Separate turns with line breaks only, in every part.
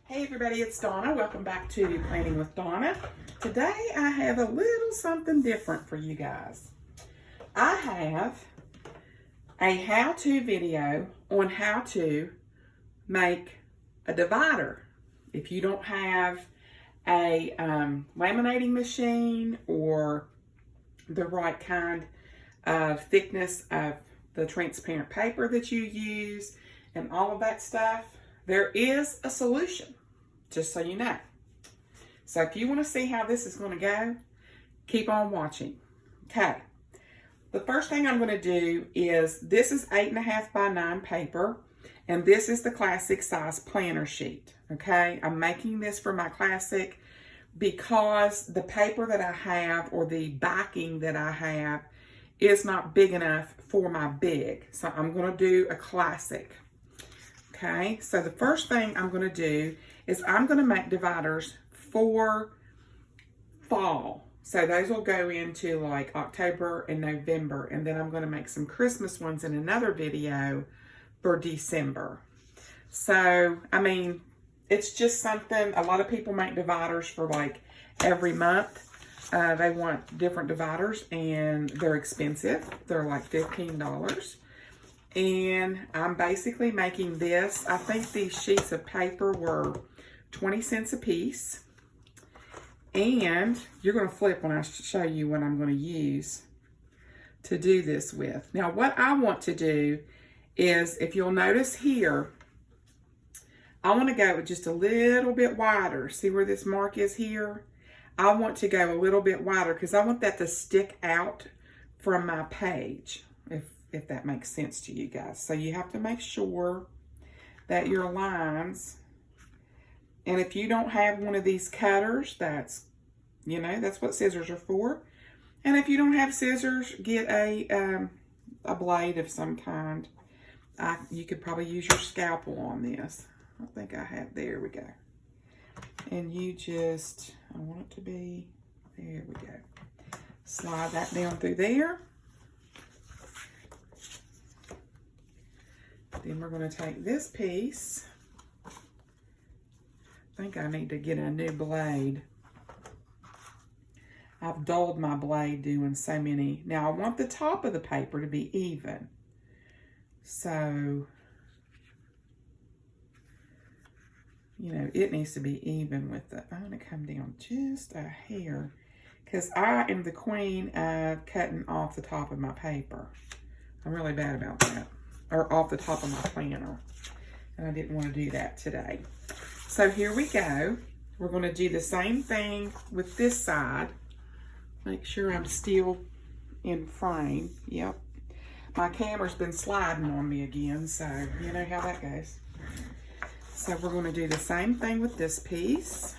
Hey everybody, it's Donna. Welcome back to Planning with Donna. Today I have a little something different for you guys. I have a how-to video on how to make a divider. If you don't have a laminating machine or the right kind of thickness of the transparent paper that you use and all of that stuff, there is a solution, just so you know. So if you want to see how this is going to go, keep on watching. Okay. The first thing I'm going to do is, this is 8.5 by 9 paper, and this is the classic size planner sheet. Okay. I'm making this for my classic because the paper that I have, or the backing that I have, is not big enough for my big. So I'm going to do a classic. Okay, so the first thing I'm going to do is I'm going to make dividers for fall. So those will go into like October and November, and then I'm going to make some Christmas ones in another video for December. So, I mean, it's just something, a lot of people make dividers for like every month. They want different dividers and they're expensive. They're like $15. And I'm basically making this. I think these sheets of paper were 20 cents a piece. And you're going to flip when I show you what I'm going to use to do this with. Now, what I want to do is, if you'll notice here, I want to go just a little bit wider. See where this mark is here? I want to go a little bit wider because I want that to stick out from my page, if that makes sense to you guys. So you have to make sure that your lines, and if you don't have one of these cutters, that's, you know, that's what scissors are for. And if you don't have scissors, get a blade of some kind. You could probably use your scalpel on this. I think I have, there we go. And you just, I want it to be, there we go. Slide that down through there. Then we're going to take this piece. I think I need to get a new blade. I've dulled my blade doing so many. Now I want the top of the paper to be even. So, you know, it needs to be even with the, I'm going to come down just a hair, because I am the queen of cutting off the top of my paper. I'm really bad about that. Or off the top of my planner. And I didn't want to do that today. So here we go. We're going to do the same thing with this side. Make sure I'm still in frame. Yep. My camera's been sliding on me again, so you know how that goes. So we're going to do the same thing with this piece.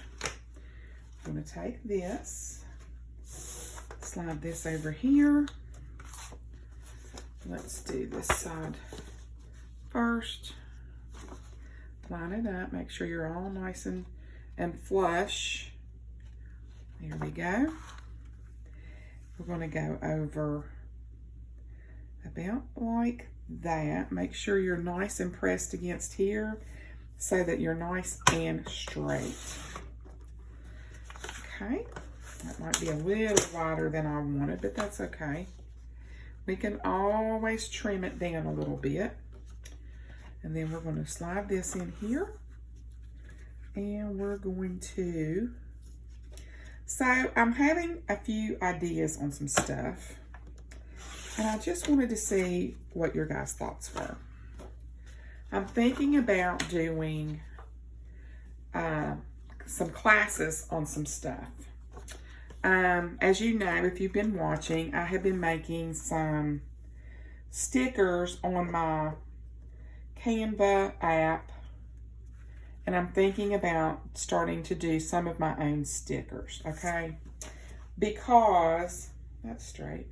I'm going to take this, slide this over here. Let's do this side first. Line it up. Make sure you're all nice and flush. There we go. We're going to go over about like that. Make sure you're nice and pressed against here so that you're nice and straight. Okay. That might be a little wider than I wanted, but that's okay. We can always trim it down a little bit. And then we're going to slide this in here. And we're going to... So I'm having a few ideas on some stuff. And I just wanted to see what your guys' thoughts were. I'm thinking about doing some classes on some stuff. As you know, if you've been watching, I have been making some stickers on my Canva app, and I'm thinking about starting to do some of my own stickers, okay? Because, that's straight,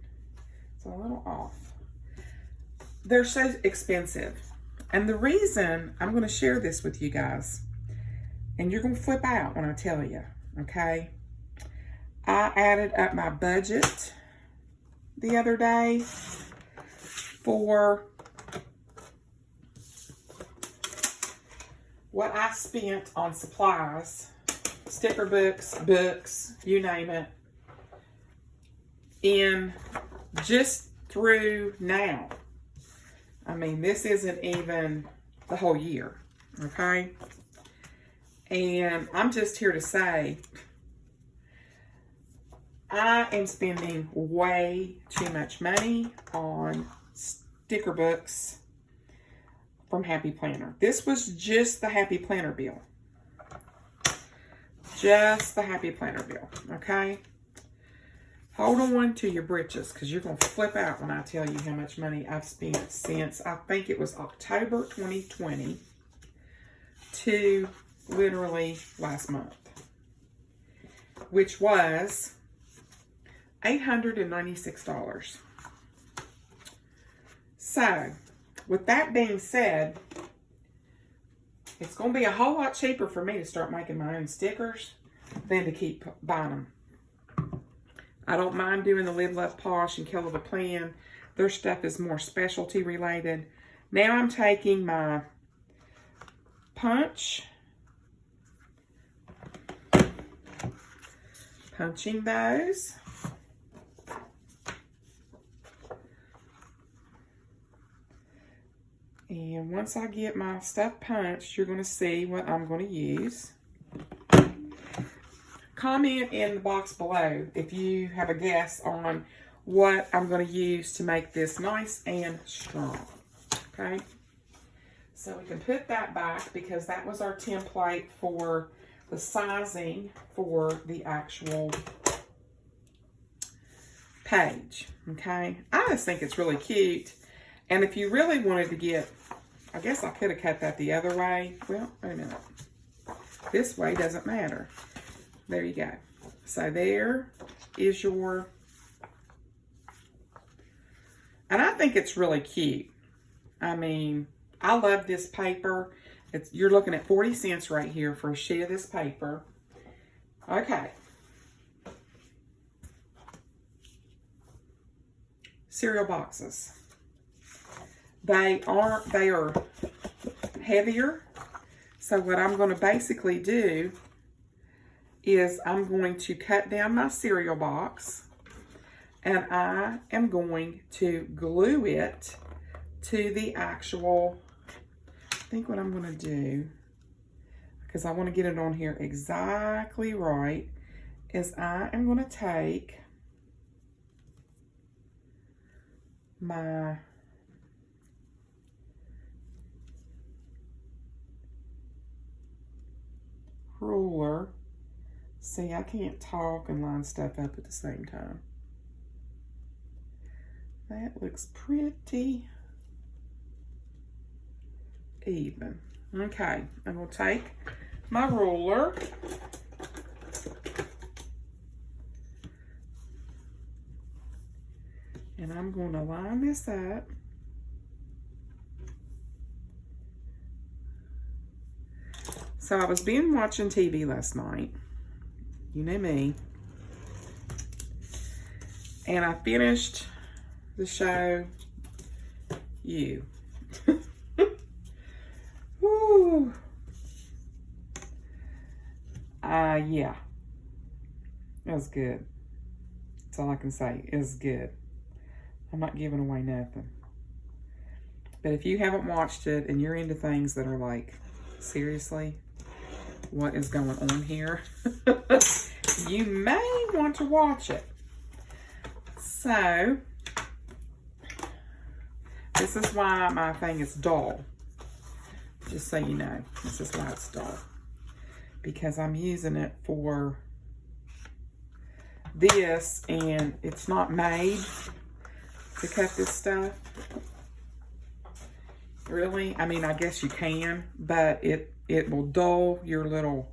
it's a little off. They're so expensive. And the reason, I'm going to share this with you guys, and you're going to flip out when I tell you, okay? I added up my budget the other day for what I spent on supplies, sticker books, you name it, in just through now. I mean, this isn't even the whole year, okay? And I'm just here to say, I am spending way too much money on sticker books from Happy Planner. This was just the Happy Planner bill. Just the Happy Planner bill, okay? Hold on to your britches, because you're going to flip out when I tell you how much money I've spent since, I think it was October 2020 to literally last month, which was $896. So, with that being said, it's going to be a whole lot cheaper for me to start making my own stickers than to keep buying them. I don't mind doing the Live, Love, Posh and Kill of a Plan. Their stuff is more specialty related. Now I'm taking my punching those. And once I get my stuff punched, you're going to see what I'm going to use. Comment in the box below if you have a guess on what I'm going to use to make this nice and strong. Okay? So we can put that back because that was our template for the sizing for the actual page. Okay? I just think it's really cute. And if you really wanted to get, I guess I could have cut that the other way. Well, wait a minute. This way doesn't matter. There you go. So there is your, and I think it's really cute. I mean, I love this paper. You're looking at 40 cents right here for a sheet of this paper. Okay. Cereal boxes. They are heavier. So what I'm going to basically do is I'm going to cut down my cereal box and I am going to glue it to the actual, I think what I'm going to do, because I want to get it on here exactly right, is I am going to take my ruler. See, I can't talk and line stuff up at the same time. That looks pretty even. Okay, I'm going to take my ruler and I'm going to line this up. So I was watching TV last night. You know me. And I finished the show, You. Woo. Yeah. It was good. That's all I can say. It was good. I'm not giving away nothing. But if you haven't watched it and you're into things that are like, seriously, what is going on here? You may want to watch it. So, this is why my thing is dull. Just so you know, this is why it's dull. Because I'm using it for this, and it's not made to cut this stuff. Really? I mean, I guess you can, but it will dull your little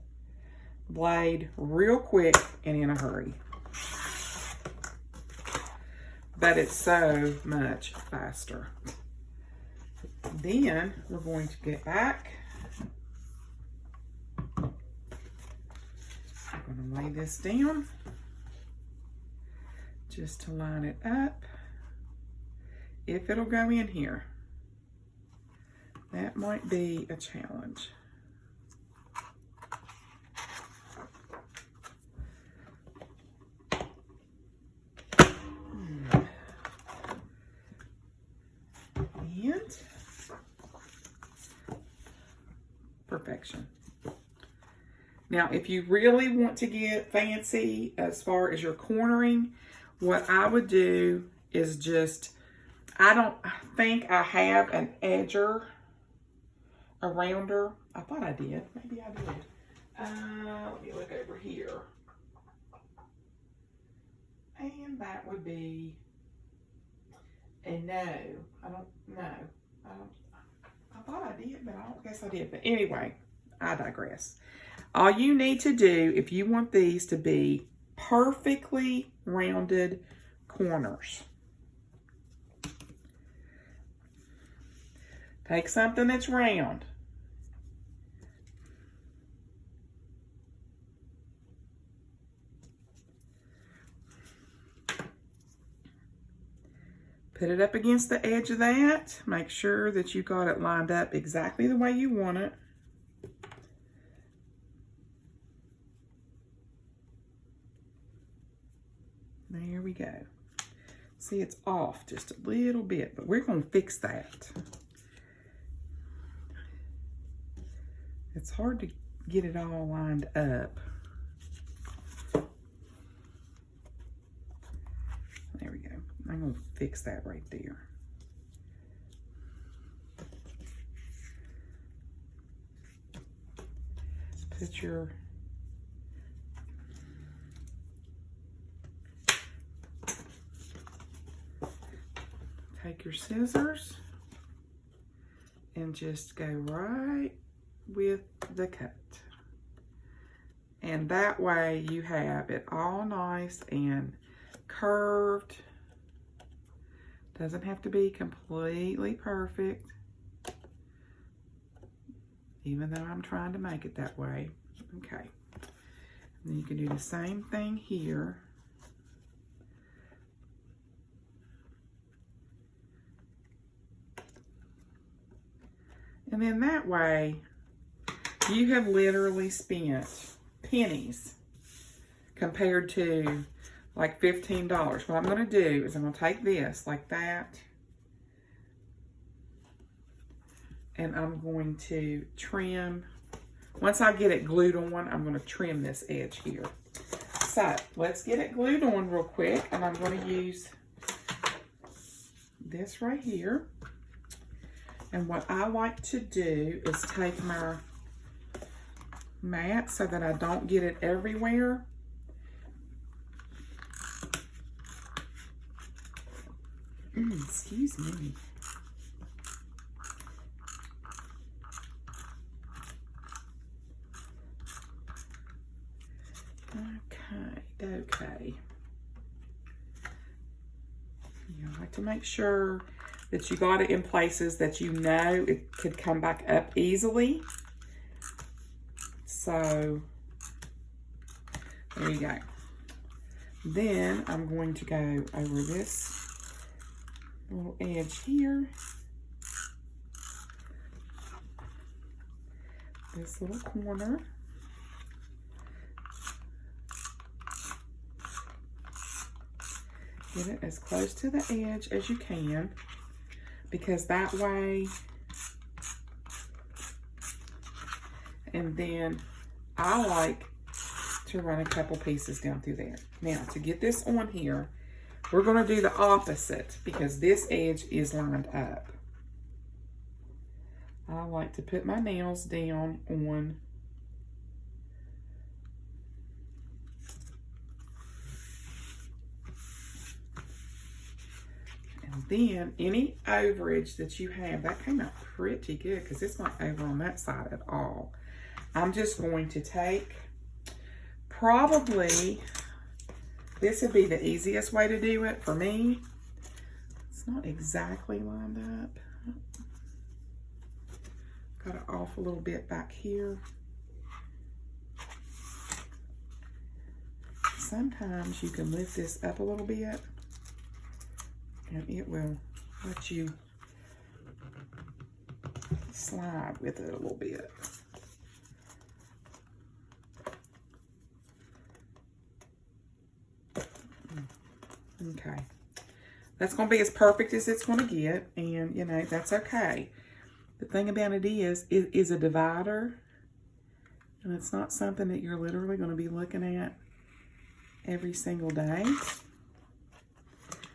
blade real quick and in a hurry. But it's so much faster. Then we're going to get back. I'm going to lay this down just to line it up. If it'll go in here. That might be a challenge. perfection. Now, if you really want to get fancy as far as your cornering, what I would do is just, I don't think I have an edger, a rounder. I thought I did. Maybe I did. Let me look over here. And that would be a no. I don't know. I thought I did, but I don't guess I did. But anyway, I digress. All you need to do, if you want these to be perfectly rounded corners, take something that's round. Put it up against the edge of that. Make sure that you got it lined up exactly the way you want it. There we go. See, it's off just a little bit, but we're going to fix that. It's hard to get it all lined up. There we go. I'm going to fix that right there. Put your take your scissors and just go right with the cut. And that way you have it all nice and curved. Doesn't have to be completely perfect, even though I'm trying to make it that way. Okay. And then you can do the same thing here. And then that way, you have literally spent pennies compared to like $15. What I'm going to do is I'm going to take this like that. And I'm going to trim. Once I get it glued on, I'm going to trim this edge here. So let's get it glued on real quick. And I'm going to use this right here. And what I like to do is take my mat so that I don't get it everywhere. Excuse me. Okay. You like to make sure that you got it in places that you know it could come back up easily. So, there you go. Then I'm going to go over this little edge here. This little corner. Get it as close to the edge as you can, because that way, and then I like to run a couple pieces down through there. Now, to get this on here, we're going to do the opposite because this edge is lined up. I like to put my nails down on and then any overage that you have, that came out pretty good because it's not over on that side at all. I'm just going to take, probably, this would be the easiest way to do it for me. It's not exactly lined up. Got it off a little bit back here. Sometimes you can lift this up a little bit and it will let you slide with it a little bit. Okay. That's going to be as perfect as it's going to get, and, you know, that's okay. The thing about it is a divider And it's not something that you're literally going to be looking at every single day.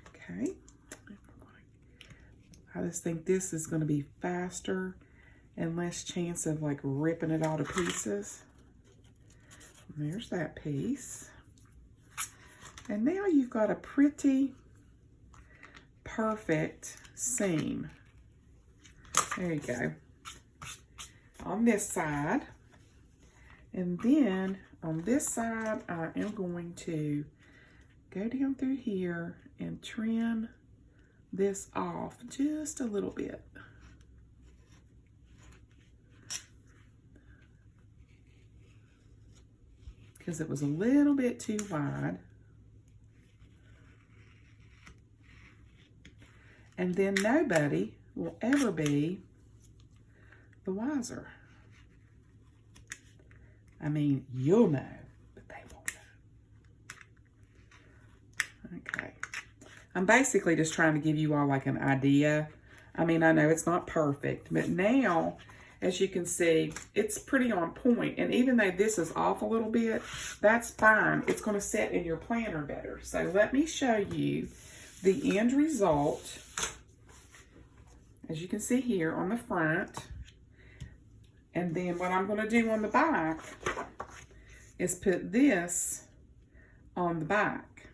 Okay. I just think this is going to be faster and less chance of like ripping it all to pieces. And there's that piece. And now you've got a pretty perfect seam. There you go. On this side. And then on this side, I am going to go down through here and trim this off just a little bit. Because it was a little bit too wide. And then nobody will ever be the wiser. I mean, you'll know, but they won't know. Okay. I'm basically just trying to give you all like an idea. I mean, I know it's not perfect, but now, as you can see, it's pretty on point. And even though this is off a little bit, that's fine. It's going to sit in your planner better. So let me show you the end result. As you can see here on the front. And then what I'm going to do on the back is put this on the back.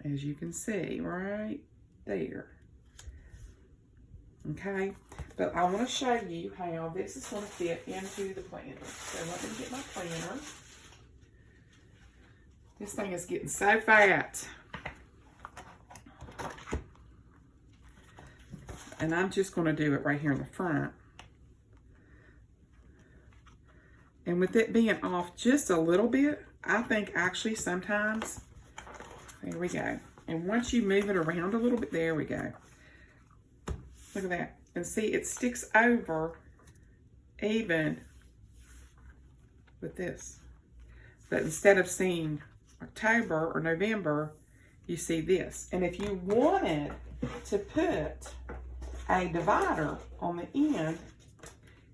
As you can see right there. Okay, but I want to show you how this is going to fit into the planner. So let me get my planner. This thing is getting so fat. And I'm just going to do it right here in the front. And with it being off just a little bit, I think actually sometimes, there we go. And once you move it around a little bit, there we go. Look at that. And see, it sticks over even with this. But instead of seeing October or November, you see this. And if you wanted to put a divider on the end,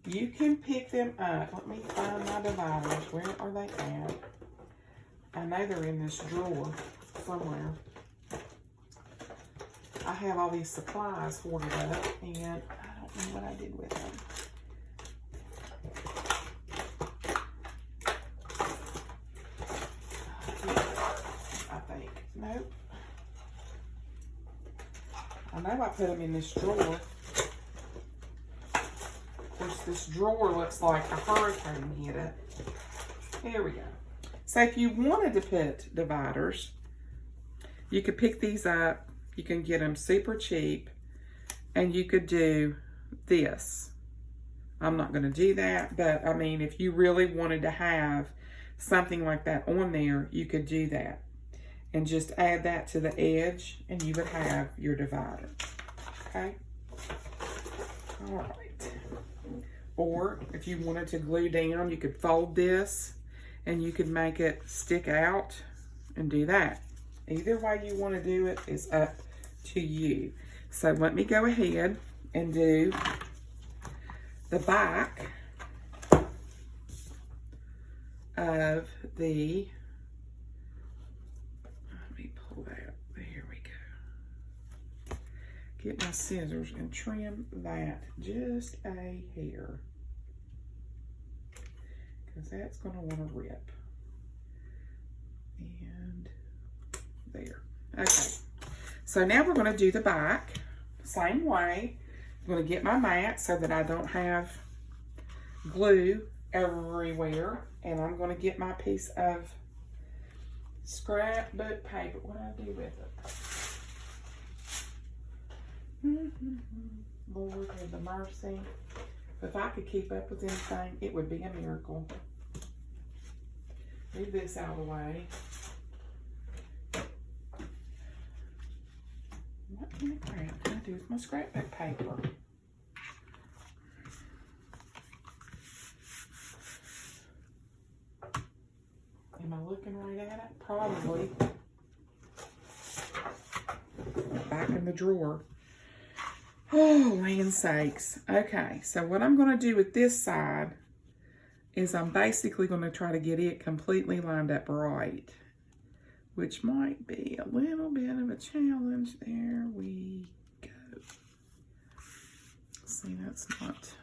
you can pick them up. Let me find my dividers. Where are they at? I know they're in this drawer somewhere. I have all these supplies hoarded up, and I don't know what I did with them. I think. Nope. I know I put them in this drawer. Of course, this drawer looks like a hurricane hit it. There we go. So if you wanted to put dividers, you could pick these up. You can get them super cheap, and you could do this. I'm not going to do that, but I mean, if you really wanted to have something like that on there, you could do that. And just add that to the edge, and you would have your divider. Okay? All right. Or if you wanted to glue down, you could fold this, and you could make it stick out and do that. Either way you want to do it is up to you. So let me go ahead and do the back of the, let me pull that, there we go. Get my scissors and trim that just a hair, because that's going to want to rip. And there. Okay. So now we're going to do the back. Same way. I'm going to get my mat so that I don't have glue everywhere. And I'm going to get my piece of scrapbook paper. What do I do with it? Lord have the mercy. If I could keep up with anything, it would be a miracle. Move this out of the way. What in the crap can I do with my scrapbook paper? Am I looking right at it? Probably. Back in the drawer. Oh, land sakes. Okay, so what I'm going to do with this side, is I'm basically going to try to get it completely lined up right, which might be a little bit of a challenge. There we go. See, that's not...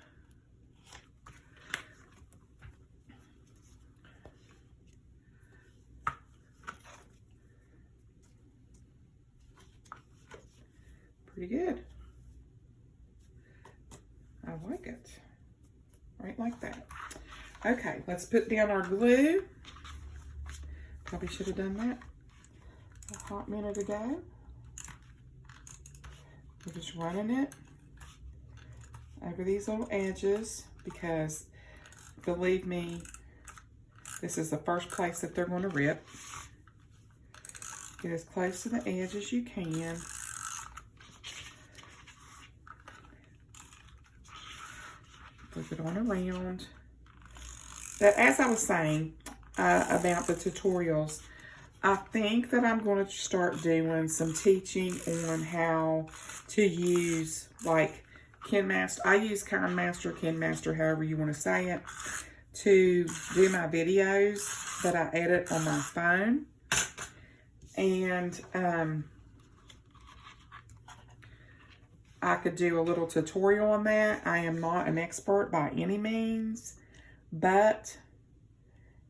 pretty good. I like it. Right like that. Okay, let's put down our glue. Probably should have done that a hot minute ago. We're just running it over these little edges because, believe me, this is the first place that they're going to rip. Get as close to the edge as you can. Flip it on around. But as I was saying about the tutorials, I think that I'm going to start doing some teaching on how to use, like, KinMaster. I use KindMaster, KinMaster, however you want to say it, to do my videos that I edit on my phone. And I could do a little tutorial on that. I am not an expert by any means, but,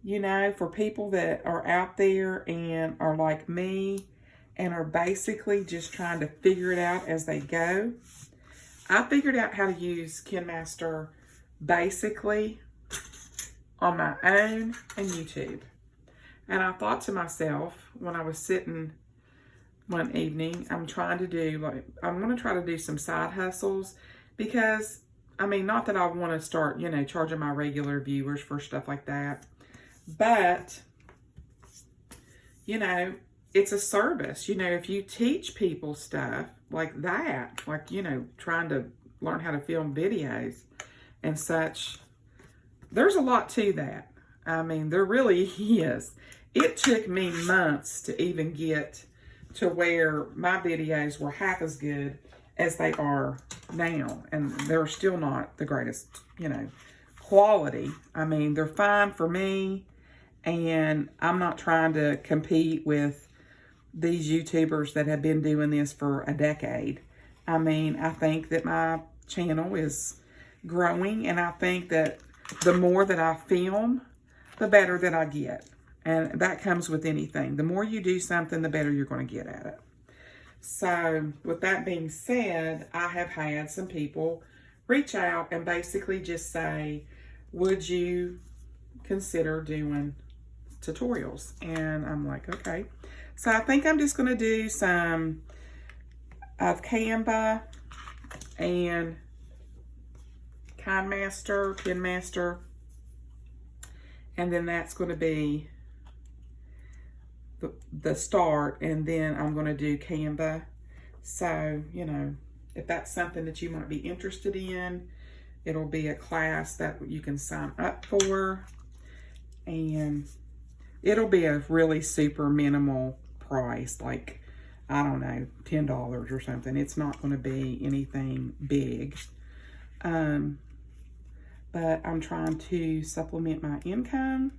you know, for people that are out there and are like me and are basically just trying to figure it out as they go, I figured out how to use KinMaster basically on my own and YouTube. And I thought to myself when I was sitting one evening, I'm going to try to do some side hustles because, I mean, not that I want to start, you know, charging my regular viewers for stuff like that, but, you know, it's a service. You know, if you teach people stuff like that, like, you know, trying to learn how to film videos and such, there's a lot to that. I mean, there really is. It took me months to even get to where my videos were half as good as they are now. And they're still not the greatest, you know, quality. I mean, they're fine for me. And I'm not trying to compete with these YouTubers that have been doing this for a decade. I mean, I think that my channel is growing. And I think that the more that I film, the better that I get. And that comes with anything. The more you do something, the better you're going to get at it. So, with that being said, I have had some people reach out and basically just say, would you consider doing tutorials? And I'm like, okay. So, I think I'm just going to do some of Canva and KindMaster, KinMaster. And then that's going to be the start, and then I'm going to do Canva. So, you know, if that's something that you might be interested in, it'll be a class that you can sign up for, and it'll be a really super minimal price, like, I don't know, $10 or something. It's not going to be anything big. But I'm trying to supplement my income.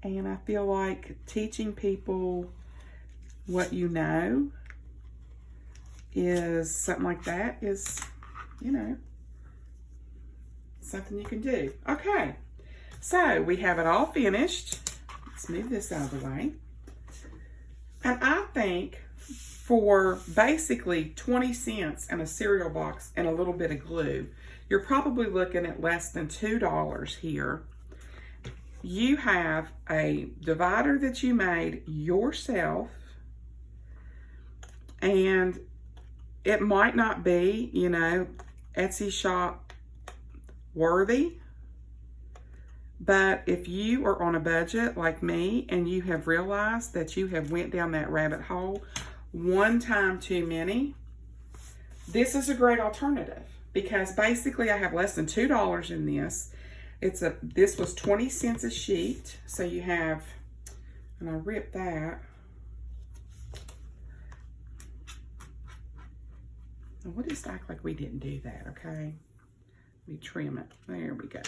And I feel like teaching people what you know is something like that is, you know, something you can do. Okay, so we have it all finished. Let's move this out of the way. And I think for basically 20 cents and a cereal box and a little bit of glue, you're probably looking at less than $2 here. You have a divider that you made yourself, and it might not be, you know, Etsy shop worthy, but if you are on a budget like me and you have realized that you have went down that rabbit hole one time too many, this is a great alternative because basically I have less than $2 in this. This was 20 cents a sheet. So you have, and I ripped that. And we'll just act like we didn't do that, okay? We trim it. There we go.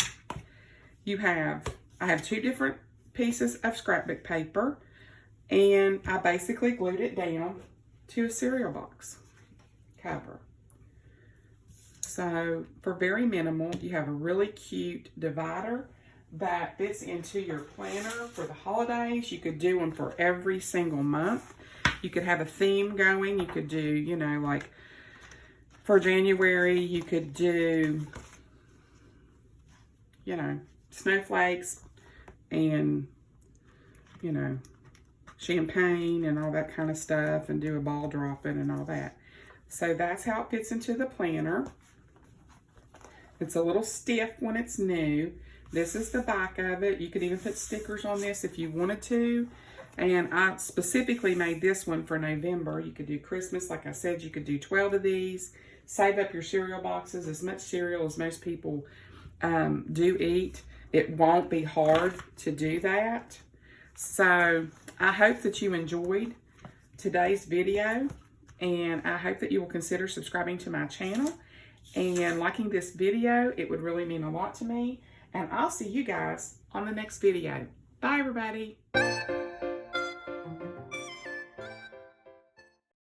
I have 2 different pieces of scrapbook paper, and I basically glued it down to a cereal box cover. So for very minimal, you have a really cute divider that fits into your planner for the holidays. You could do them for every single month. You could have a theme going. You could do, you know, like for January, you could do, you know, snowflakes and, you know, champagne and all that kind of stuff, and do a ball dropping and all that. So that's how it fits into the planner. It's a little stiff when it's new. This is the back of it. You could even put stickers on this if you wanted to. And I specifically made this one for November. You could do Christmas. Like I said, you could do 12 of these. Save up your cereal boxes, as much cereal as most people do eat. It won't be hard to do that. So I hope that you enjoyed today's video, and I hope that you will consider subscribing to my channel and liking this video. It would really mean a lot to me, and I'll see you guys on the next video. Bye, everybody.